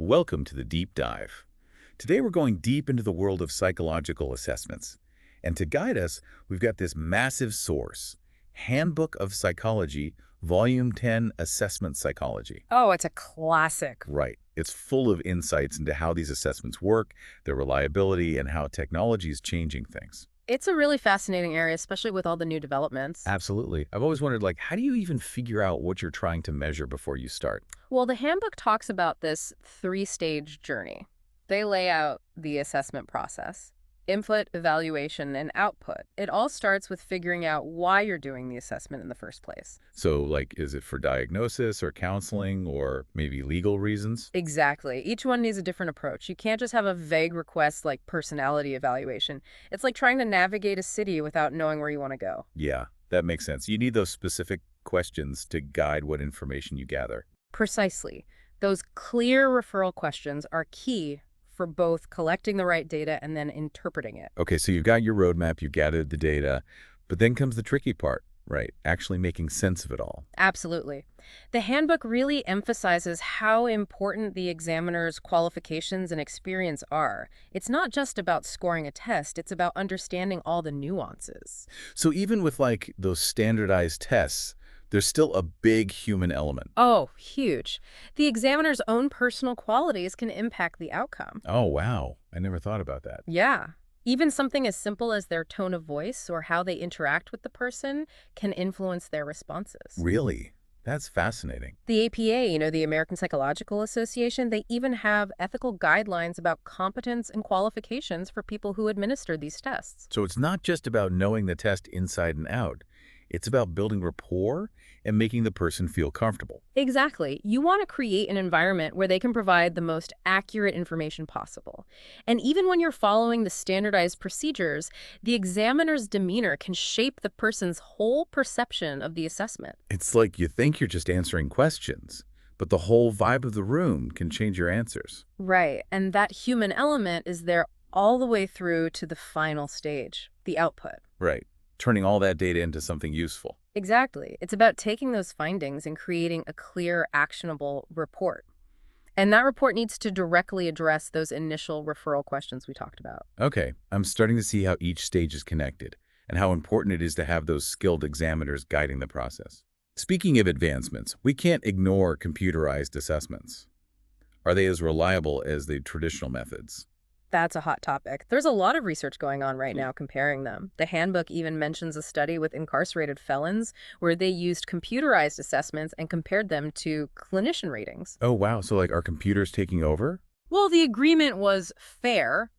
Welcome to the Deep Dive. Today we're going deep into the world of psychological assessments. And to guide us, we've got this massive source, Handbook of Psychology, Volume 10, Assessment Psychology. Oh, it's a classic. Right. It's full of insights into how these assessments work, their reliability, and how technology is changing things. It's a really fascinating area, especially with all the new developments. Absolutely. I've always wondered, how do you even figure out what you're trying to measure before you start? Well, the handbook talks about this three-stage journey. They lay out the assessment process: input, evaluation, and output. It all starts with figuring out why you're doing the assessment in the first place. So, is it for diagnosis or counseling or maybe legal reasons? Exactly. Each one needs a different approach. You can't just have a vague request like personality evaluation. It's like trying to navigate a city without knowing where you want to go. Yeah, that makes sense. You need those specific questions to guide what information you gather. Precisely. Those clear referral questions are key for both collecting the right data and then interpreting it. Okay, so you've got your roadmap, you've gathered the data, but then comes the tricky part, right? Actually making sense of it all. Absolutely. The handbook really emphasizes how important the examiner's qualifications and experience are. It's not just about scoring a test, it's about understanding all the nuances. So even with those standardized tests, there's still a big human element. Oh, huge. The examiner's own personal qualities can impact the outcome. Oh, wow. I never thought about that. Yeah. Even something as simple as their tone of voice or how they interact with the person can influence their responses. Really? That's fascinating. The APA, the American Psychological Association, they even have ethical guidelines about competence and qualifications for people who administer these tests. So it's not just about knowing the test inside and out. It's about building rapport and making the person feel comfortable. Exactly. You want to create an environment where they can provide the most accurate information possible. And even when you're following the standardized procedures, the examiner's demeanor can shape the person's whole perception of the assessment. It's like you think you're just answering questions, but the whole vibe of the room can change your answers. Right. And that human element is there all the way through to the final stage, the output. Right. Turning all that data into something useful. Exactly. It's about taking those findings and creating a clear, actionable report. And that report needs to directly address those initial referral questions we talked about. Okay, I'm starting to see how each stage is connected and how important it is to have those skilled examiners guiding the process. Speaking of advancements, we can't ignore computerized assessments. Are they as reliable as the traditional methods? That's a hot topic. There's a lot of research going on right now comparing them. The handbook even mentions a study with incarcerated felons where they used computerized assessments and compared them to clinician ratings. Oh, wow. So are computers taking over? Well, the agreement was fair,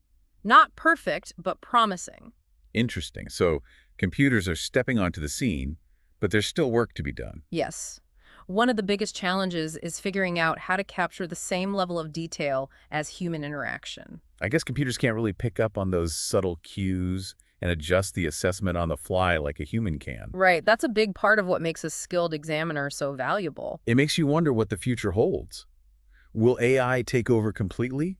not perfect, but promising. Interesting. So computers are stepping onto the scene, but there's still work to be done. Yes. One of the biggest challenges is figuring out how to capture the same level of detail as human interaction. I guess computers can't really pick up on those subtle cues and adjust the assessment on the fly like a human can. Right. That's a big part of what makes a skilled examiner so valuable. It makes you wonder what the future holds. Will AI take over completely?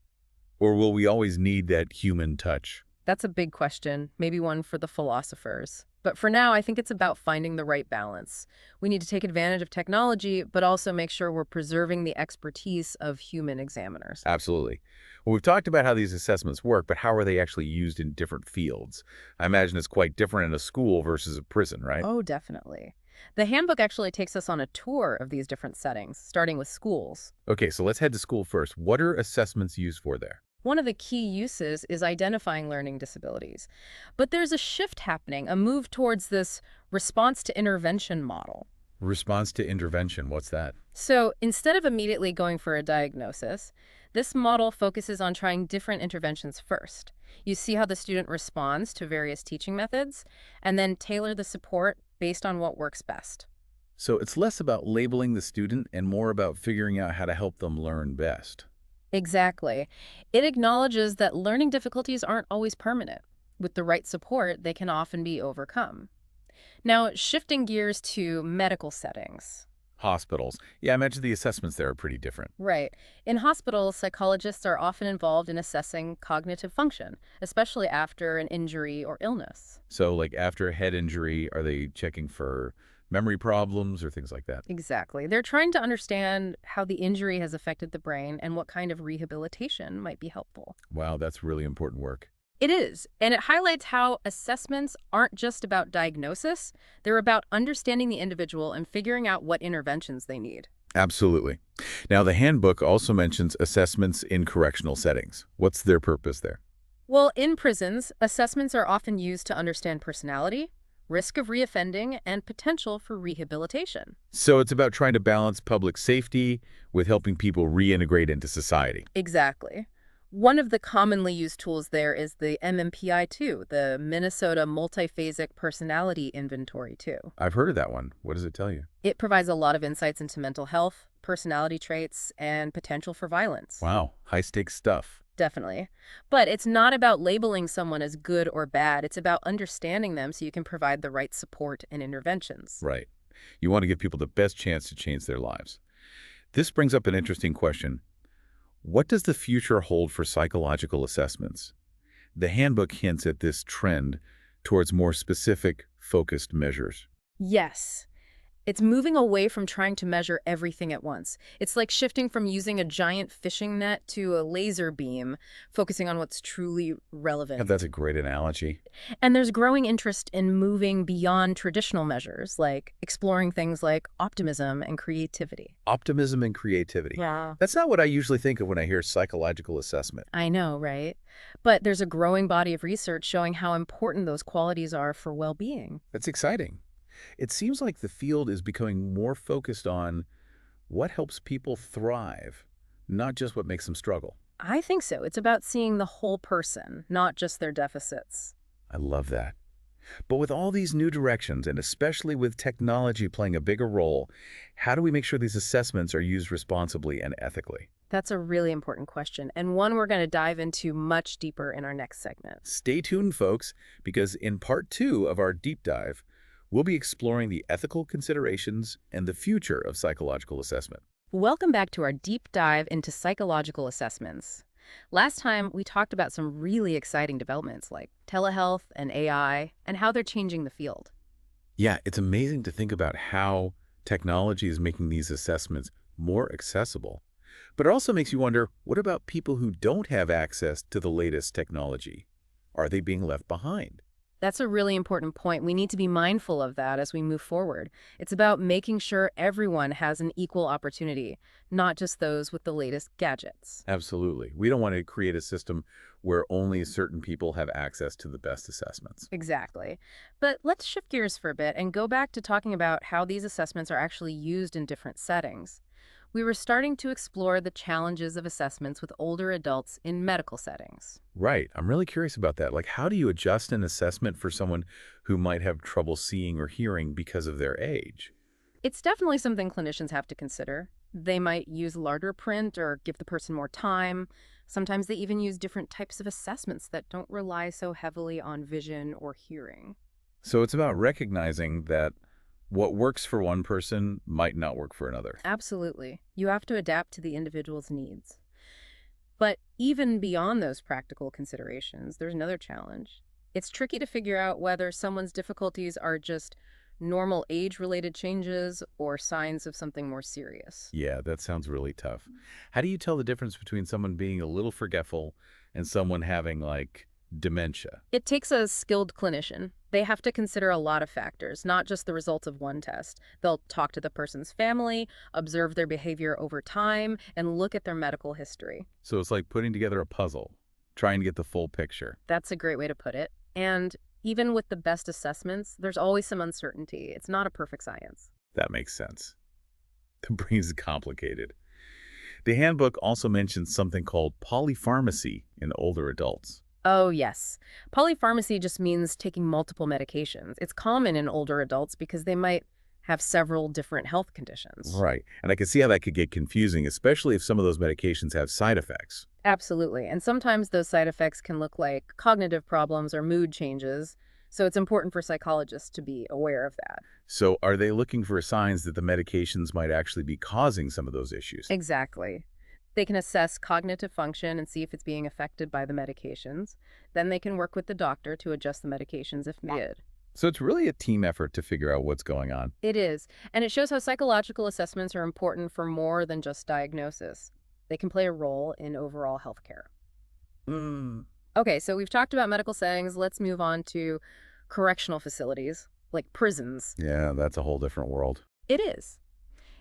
Or will we always need that human touch? That's a big question, maybe one for the philosophers. But for now, I think it's about finding the right balance. We need to take advantage of technology, but also make sure we're preserving the expertise of human examiners. Absolutely. Well, we've talked about how these assessments work, but how are they actually used in different fields? I imagine it's quite different in a school versus a prison, right? Oh, definitely. The handbook actually takes us on a tour of these different settings, starting with schools. Okay, so let's head to school first. What are assessments used for there? One of the key uses is identifying learning disabilities. But there's a shift happening, a move towards this response to intervention model. Response to intervention, what's that? So instead of immediately going for a diagnosis, this model focuses on trying different interventions first. You see how the student responds to various teaching methods, and then tailor the support based on what works best. So it's less about labeling the student and more about figuring out how to help them learn best. Exactly. It acknowledges that learning difficulties aren't always permanent. With the right support, they can often be overcome. Now, shifting gears to medical settings. Hospitals. Yeah, I imagine the assessments there are pretty different. Right. In hospitals, psychologists are often involved in assessing cognitive function, especially after an injury or illness. So after a head injury, are they checking for Memory problems or things like that. Exactly. They're trying to understand how the injury has affected the brain and what kind of rehabilitation might be helpful. Wow, that's really important work. It is, and it highlights how assessments aren't just about diagnosis, they're about understanding the individual and figuring out what interventions they need. Absolutely. Now, the handbook also mentions assessments in correctional settings. What's their purpose there? Well, in prisons, assessments are often used to understand personality, risk of reoffending, and potential for rehabilitation. So it's about trying to balance public safety with helping people reintegrate into society. Exactly. One of the commonly used tools there is the MMPI-2, the Minnesota Multiphasic Personality Inventory 2. I've heard of that one. What does it tell you? It provides a lot of insights into mental health, personality traits, and potential for violence. Wow, high-stakes stuff. Definitely. But it's not about labeling someone as good or bad. It's about understanding them so you can provide the right support and interventions. Right. You want to give people the best chance to change their lives. This brings up an interesting question. What does the future hold for psychological assessments? The handbook hints at this trend towards more specific, focused measures. Yes. It's moving away from trying to measure everything at once. It's like shifting from using a giant fishing net to a laser beam, focusing on what's truly Yeah, relevant. that's a great analogy. And there's growing interest in moving beyond traditional measures, like exploring things like optimism and creativity. Optimism and creativity. Yeah. That's not what I usually think of when I hear psychological assessment. I know, right? But there's a growing body of research showing how important those qualities are for well-being. That's exciting. It seems like the field is becoming more focused on what helps people thrive, not just what makes them struggle. I think so. It's about seeing the whole person, not just their deficits. I love that. But with all these new directions, and especially with technology playing a bigger role, how do we make sure these assessments are used responsibly and ethically? That's a really important question, and one we're going to dive into much deeper in our next segment. Stay tuned, folks, because in part 2 of our deep dive, we'll be exploring the ethical considerations and the future of psychological assessment. Welcome back to our deep dive into psychological assessments. Last time, we talked about some really exciting developments like telehealth and AI and how they're changing the field. Yeah, it's amazing to think about how technology is making these assessments more accessible. But it also makes you wonder, what about people who don't have access to the latest technology? Are they being left behind? That's a really important point. We need to be mindful of that as we move forward. It's about making sure everyone has an equal opportunity, not just those with the latest gadgets. Absolutely. We don't want to create a system where only certain people have access to the best assessments. Exactly. But let's shift gears for a bit and go back to talking about how these assessments are actually used in different settings. We were starting to explore the challenges of assessments with older adults in medical settings. Right. I'm really curious about that. Like, how do you adjust an assessment for someone who might have trouble seeing or hearing because of their age? It's definitely something clinicians have to consider. They might use larger print or give the person more time. Sometimes they even use different types of assessments that don't rely so heavily on vision or hearing. So it's about recognizing that what works for one person might not work for another. Absolutely. You have to adapt to the individual's needs. But even beyond those practical considerations, there's another challenge. It's tricky to figure out whether someone's difficulties are just normal age-related changes or signs of something more serious. Yeah, that sounds really tough. How do you tell the difference between someone being a little forgetful and someone having, like, dementia? It takes a skilled clinician. They have to consider a lot of factors, not just the results of one test. They'll talk to the person's family, observe their behavior over time, and look at their medical history. So it's like putting together a puzzle, trying to get the full picture. That's a great way to put it. And even with the best assessments, there's always some uncertainty. It's not a perfect science. That makes sense. The brain is complicated. The handbook also mentions something called polypharmacy in older adults. Oh, yes. Polypharmacy just means taking multiple medications. It's common in older adults because they might have several different health conditions. Right. And I can see how that could get confusing, especially if some of those medications have side effects. Absolutely. And sometimes those side effects can look like cognitive problems or mood changes. So it's important for psychologists to be aware of that. So are they looking for signs that the medications might actually be causing some of those issues? Exactly. They can assess cognitive function and see if it's being affected by the medications. Then they can work with the doctor to adjust the medications if needed. So it's really a team effort to figure out what's going on. It is, and it shows how psychological assessments are important for more than just diagnosis. They can play a role in overall healthcare. Mm. Okay, so we've talked about medical settings. Let's move on to correctional facilities, like prisons. Yeah, that's a whole different world. It is.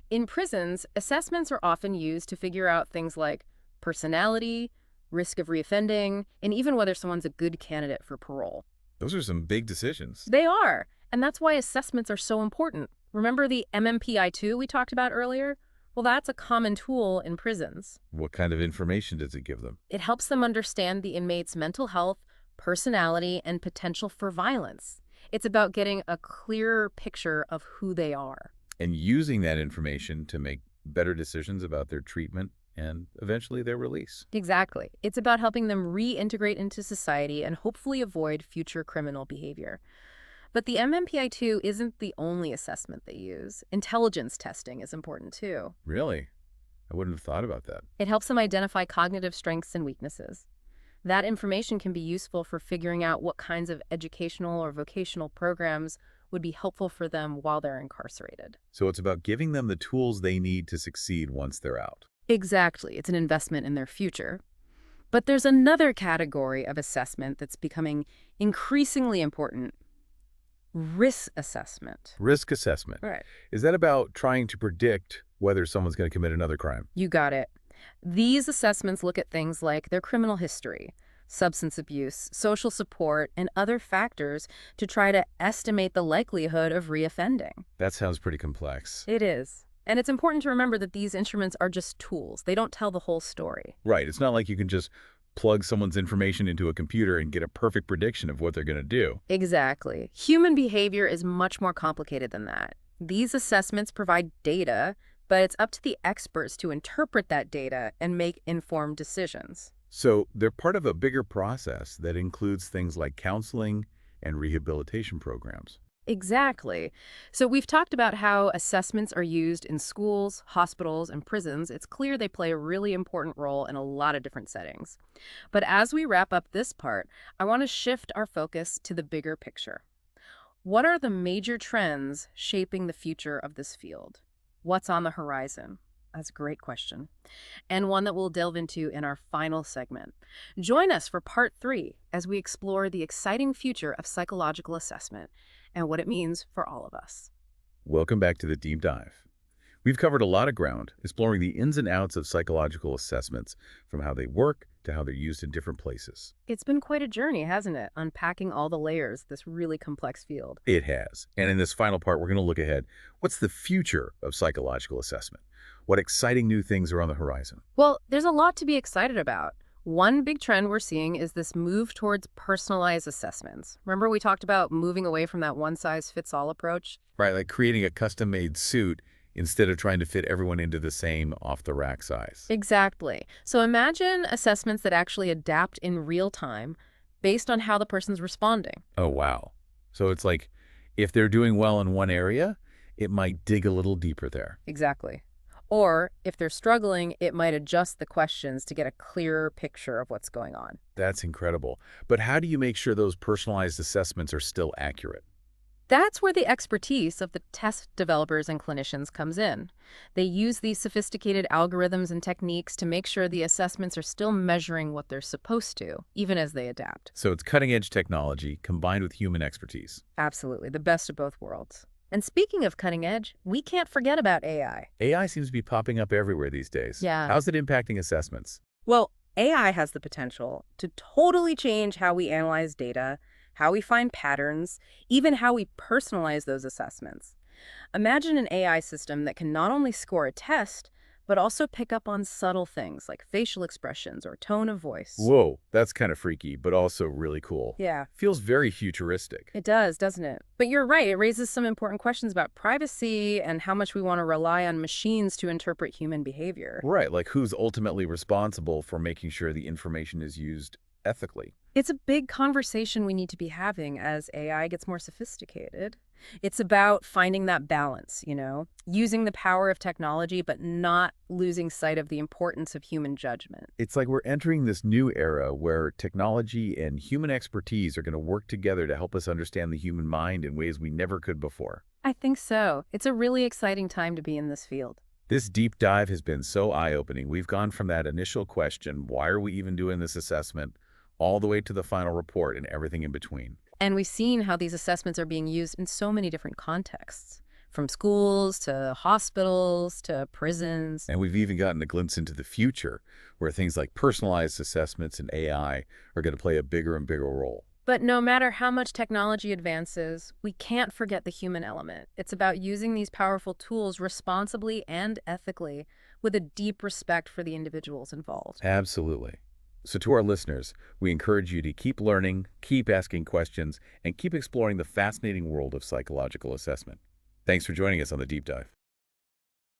In prisons, assessments are often used to figure out things like personality, risk of reoffending, and even whether someone's a good candidate for parole. Those are some big decisions. They are, and that's why assessments are so important. Remember the MMPI-2 we talked about earlier? Well, that's a common tool in prisons. What kind of information does it give them? It helps them understand the inmate's mental health, personality, and potential for violence. It's about getting a clearer picture of who they are. And using that information to make better decisions about their treatment and eventually their release. Exactly. It's about helping them reintegrate into society and hopefully avoid future criminal behavior. But the MMPI-2 isn't the only assessment they use. Intelligence testing is important too. Really? I wouldn't have thought about that. It helps them identify cognitive strengths and weaknesses. That information can be useful for figuring out what kinds of educational or vocational programs would be helpful for them while they're incarcerated. So it's about giving them the tools they need to succeed once they're out. Exactly. It's an investment in their future. But there's another category of assessment that's becoming increasingly important: risk assessment. Risk assessment. Right. Is that about trying to predict whether someone's going to commit another crime? You got it. These assessments look at things like their criminal history, substance abuse, social support, and other factors to try to estimate the likelihood of reoffending. That sounds pretty complex. It is. And it's important to remember that these instruments are just tools. They don't tell the whole story. Right. It's not like you can just plug someone's information into a computer and get a perfect prediction of what they're going to do. Exactly. Human behavior is much more complicated than that. These assessments provide data, but it's up to the experts to interpret that data and make informed decisions. So they're part of a bigger process that includes things like counseling and rehabilitation programs. Exactly. So we've talked about how assessments are used in schools, hospitals, and prisons. It's clear they play a really important role in a lot of different settings. But as we wrap up this part, I want to shift our focus to the bigger picture. What are the major trends shaping the future of this field? What's on the horizon? That's a great question, and one that we'll delve into in our final segment. Join us for part 3 as we explore the exciting future of psychological assessment and what it means for all of us. Welcome back to the Deep Dive. We've covered a lot of ground, exploring the ins and outs of psychological assessments, from how they work to how they're used in different places. It's been quite a journey, hasn't it? Unpacking all the layers of this really complex field. It has. And in this final part, we're going to look ahead. What's the future of psychological assessment? What exciting new things are on the horizon? Well, there's a lot to be excited about. One big trend we're seeing is this move towards personalized assessments. Remember we talked about moving away from that one-size-fits-all approach? Right, like creating a custom-made suit instead of trying to fit everyone into the same off-the-rack size. Exactly. So imagine assessments that actually adapt in real time based on how the person's responding. Oh, wow. So it's like if they're doing well in one area, it might dig a little deeper there. Exactly. Or if they're struggling, it might adjust the questions to get a clearer picture of what's going on. That's incredible. But how do you make sure those personalized assessments are still accurate? That's where the expertise of the test developers and clinicians comes in. They use these sophisticated algorithms and techniques to make sure the assessments are still measuring what they're supposed to, even as they adapt. So it's cutting-edge technology combined with human expertise. Absolutely, the best of both worlds. And speaking of cutting edge, we can't forget about AI. AI seems to be popping up everywhere these days. Yeah. How's it impacting assessments? Well, AI has the potential to totally change how we analyze data, how we find patterns, even how we personalize those assessments. Imagine an AI system that can not only score a test, but also pick up on subtle things like facial expressions or tone of voice. Whoa, that's kind of freaky, but also really cool. Yeah. Feels very futuristic. It does, doesn't it? But you're right, it raises some important questions about privacy and how much we want to rely on machines to interpret human behavior. Right, like who's ultimately responsible for making sure the information is used ethically? It's a big conversation we need to be having as AI gets more sophisticated. It's about finding that balance, using the power of technology, but not losing sight of the importance of human judgment. It's like we're entering this new era where technology and human expertise are going to work together to help us understand the human mind in ways we never could before. I think so. It's a really exciting time to be in this field. This deep dive has been so eye-opening. We've gone from that initial question, why are we even doing this assessment, all the way to the final report and everything in between. And we've seen how these assessments are being used in so many different contexts, from schools to hospitals to prisons. And we've even gotten a glimpse into the future, where things like personalized assessments and AI are going to play a bigger and bigger role. But no matter how much technology advances, we can't forget the human element. It's about using these powerful tools responsibly and ethically, with a deep respect for the individuals involved. Absolutely. So to our listeners, we encourage you to keep learning, keep asking questions, and keep exploring the fascinating world of psychological assessment. Thanks for joining us on the Deep Dive.